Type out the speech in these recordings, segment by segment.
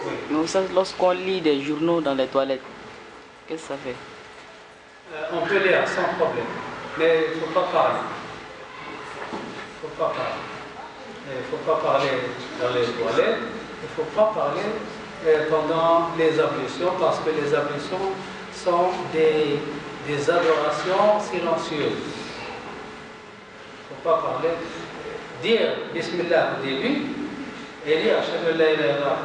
Oui. Mais vous savez, lorsqu'on lit des journaux dans les toilettes, qu'est-ce que ça fait? On peut lire sans problème, mais il ne faut pas parler. Il ne faut pas parler. Il ne faut pas parler dans les toilettes. Il ne faut pas parler pendant les ablutions, parce que les ablutions sont des adorations silencieuses. Il ne faut pas parler. Dire Bismillah au début et lire Ashhadu an la ilaha illallah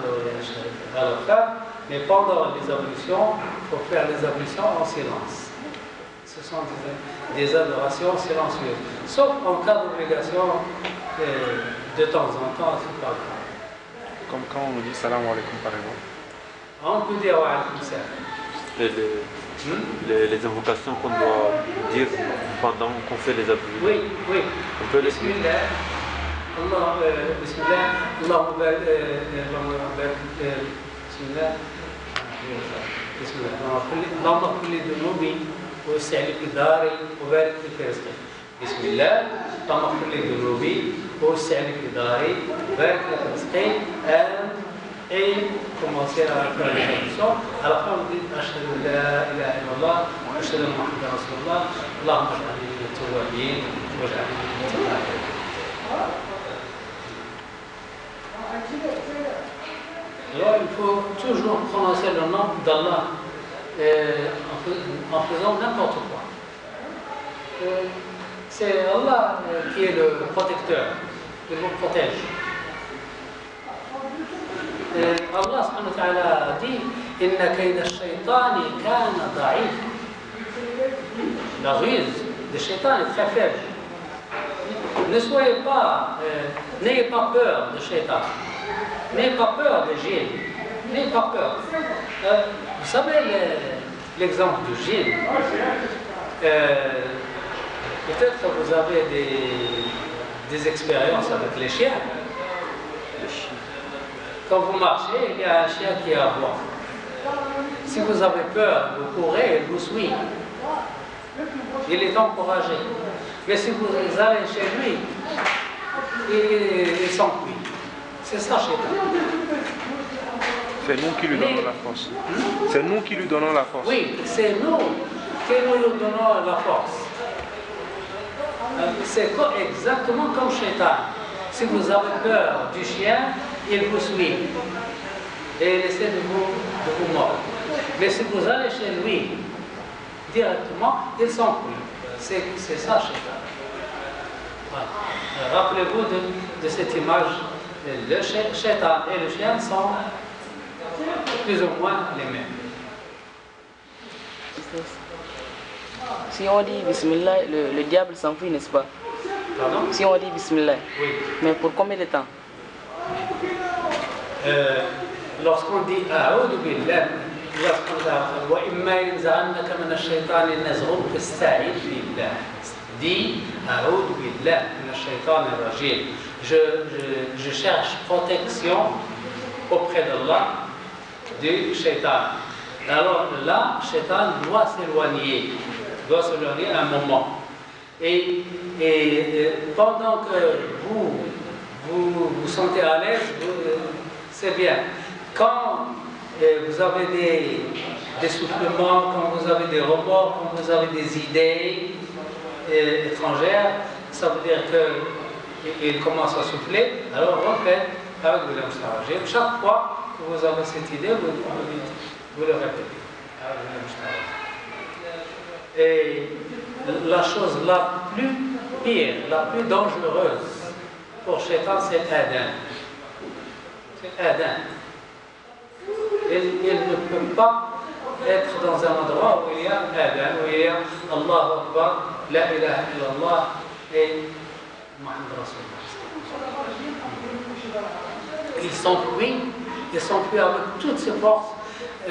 à la fin, mais pendant les ablutions, il faut faire les ablutions en silence. Ce sont des adorations silencieuses. Sauf en cas d'obligation, de temps en temps, c'est pas grave. Comme quand on dit salam alaikum par exemple. On peut dire wa alaykoum salam. Les invocations qu'on doit dire pendant qu'on fait les ablutions. Oui, oui. On peut les Bismillah. Bismillah. Allahumma barik. Bismillah. اللهم اغفر لي ذنوبي ووسع لي في داري وبارك لي في رزقي. بسم الله اللهم اغفر لي ذنوبي ووسع لي في داري وبارك لي في رزقي. Et commencer à faire les ablutions. À la fin, on dit Ashhadu an la ilaha illallah wa ashhadu anna Muhammadan rasulullah. Allahumma ij'alni min at-tawwabin waj'alni min al-mutatahhirin. Alors, il faut toujours prononcer le nom d'Allah en faisant n'importe quoi. C'est Allah qui est le protecteur, qui vous protège. Allah subhanahu wa ta'ala dit Inna kayda ash-shaytani kana da'if. La ruse du shaitan est très faible. Ne soyez pas, n'ayez pas peur du shaitan. N'ayez pas peur des djinns. N'ayez pas peur. Vous savez l'exemple du djinn. Peut-être que vous avez des expériences avec les chiens. Quand vous marchez, il y a un chien qui aboie. Si vous avez peur, vous courez, il vous suit. Il est encouragé. Mais si vous allez chez lui, il s'enfuit. C'est ça, chez lui. C'est nous qui lui donnons la force. C'est nous qui lui donnons la force. Oui, c'est nous qui lui donnons la force. C'est exactement comme Shaitan. Si vous avez peur du chien, il vous suit et il essaie de vous mordre. Mais si vous allez chez lui directement, il s'enfuit. C'est ça, Shaitan. Voilà. Rappelez-vous de cette image. Le Shaitan et le chien sont plus ou moins les mêmes. Si on dit Bismillah, le diable s'enfuit, n'est-ce pas? Pardon? Si on dit Bismillah. Oui. Mais pour combien de temps? Lorsqu'on dit A'udhu billah, wa imma yanza'annaka min ash-shaytani nazghun fasta'id billah. Dis A'udhu billah min ash-shaytani rajim. Je cherche protection auprès d'Allah du shaitan. Alors là, shaitan doit s'éloigner un moment. Et pendant que vous sentez à l'aise, c'est bien. Quand vous avez des soufflements, quand vous avez des remords, quand vous avez des idées étrangères, ça veut dire qu'il commence à souffler, alors refaites avec le mustarajim. Chaque fois que vous avez cette idée, vous le répétez. Et la chose la plus pire, la plus dangereuse pour Shaitan, c'est Adam. C'est Adam. Il ne peut pas être dans un endroit où il y a Adam, où il y a Allahu Akbar, La ilaha illallah et Muhammad Rasulullah. Il s'enfuit avec toutes ses forces à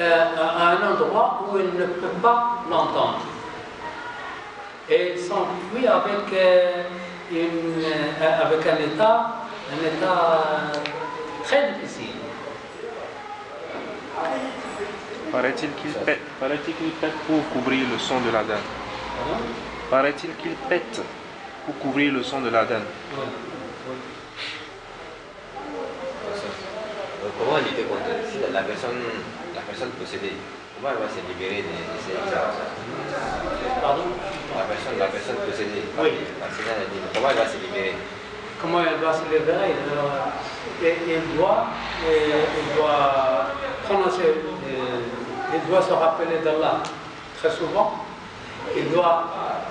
un endroit où il ne peut pas l'entendre. Et il s'enfuit avec un état très difficile. Paraît-il qu'il pète pour couvrir le son de l'adhan. Paraît-il qu'il pète pour couvrir le son de l'adhan. Oui. comment lutter contre si la personne possédée, comment elle va se libérer de ces exagérations? Pardon? La personne possédée, Oui. comment elle va se libérer? Comment elle va se libérer? Alors, il doit prononcer, il doit se rappeler d'Allah très souvent. Il doit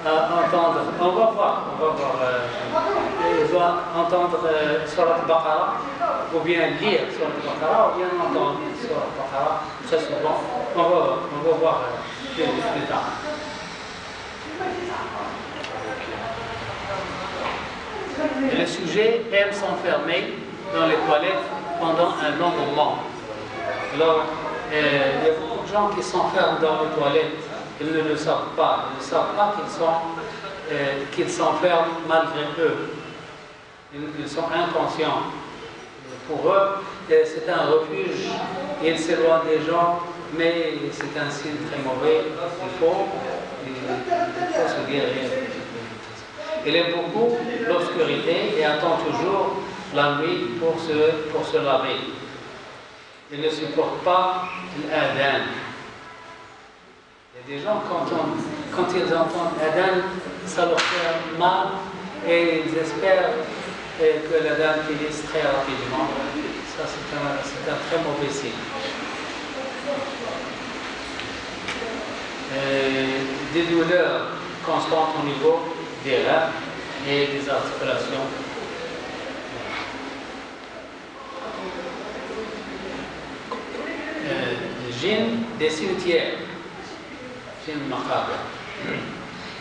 entendre, on va voir, il doit entendre Surat Baqarah, ou bien lire Surat Baqarah, ou bien entendre Surat Baqarah très souvent. On va voir plus tard. Et le sujet aime s'enfermer dans les toilettes pendant un long moment. Alors, il y a beaucoup de gens qui s'enferment dans les toilettes. Ils ne le savent pas. Ils ne savent pas qu'ils s'enferment malgré eux. Ils sont inconscients. Pour eux, c'est un refuge. Ils s'éloignent des gens, mais c'est un signe très mauvais. Il faut se guérir. Il aime beaucoup l'obscurité et attend toujours la nuit pour se laver. Il ne supporte pas l'adhan. Il y a des gens, quand ils entendent l'adhan, ça leur fait mal et ils espèrent que l'adhan finisse très rapidement. Ça, c'est un très mauvais signe. Des douleurs constantes au niveau des reins et des articulations. Djinns des cimetières. Djinns macabres.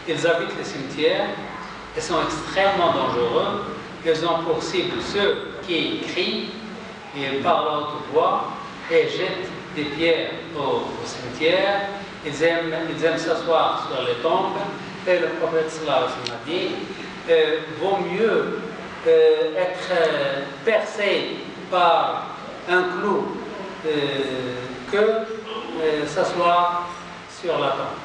Ils habitent les cimetières et sont extrêmement dangereux. Ils ont pour cible ceux qui crient et parlent à haute voix et jettent des pierres au cimetière. Ils aiment s'asseoir sur les tombes. Et le prophète sallallahu alayhi wa sallam a dit vaut mieux être percé par un clou que s'asseoir sur la tombe.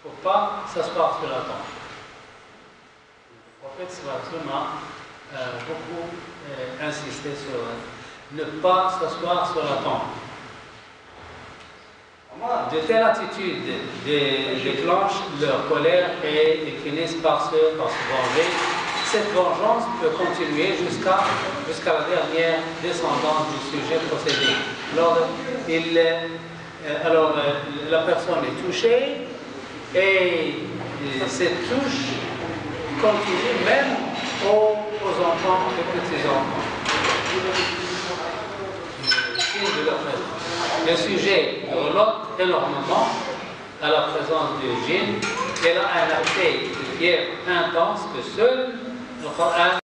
Il ne faut pas s'asseoir sur la tombe. Le prophète sallallahu alayhi wa sallam a beaucoup insisté sur ne pas s'asseoir sur la tombe. De telles attitudes déclenchent leur colère et ils finissent par se venger. Cette vengeance peut continuer jusqu'à la dernière descendance du sujet possédé. Alors, la personne est touchée et cette touche continue même aux enfants et petits-enfants. De leur présence. Le sujet reloque énormément à la présence du djinn. Elle a un accès de fièvre intense que seul le Coran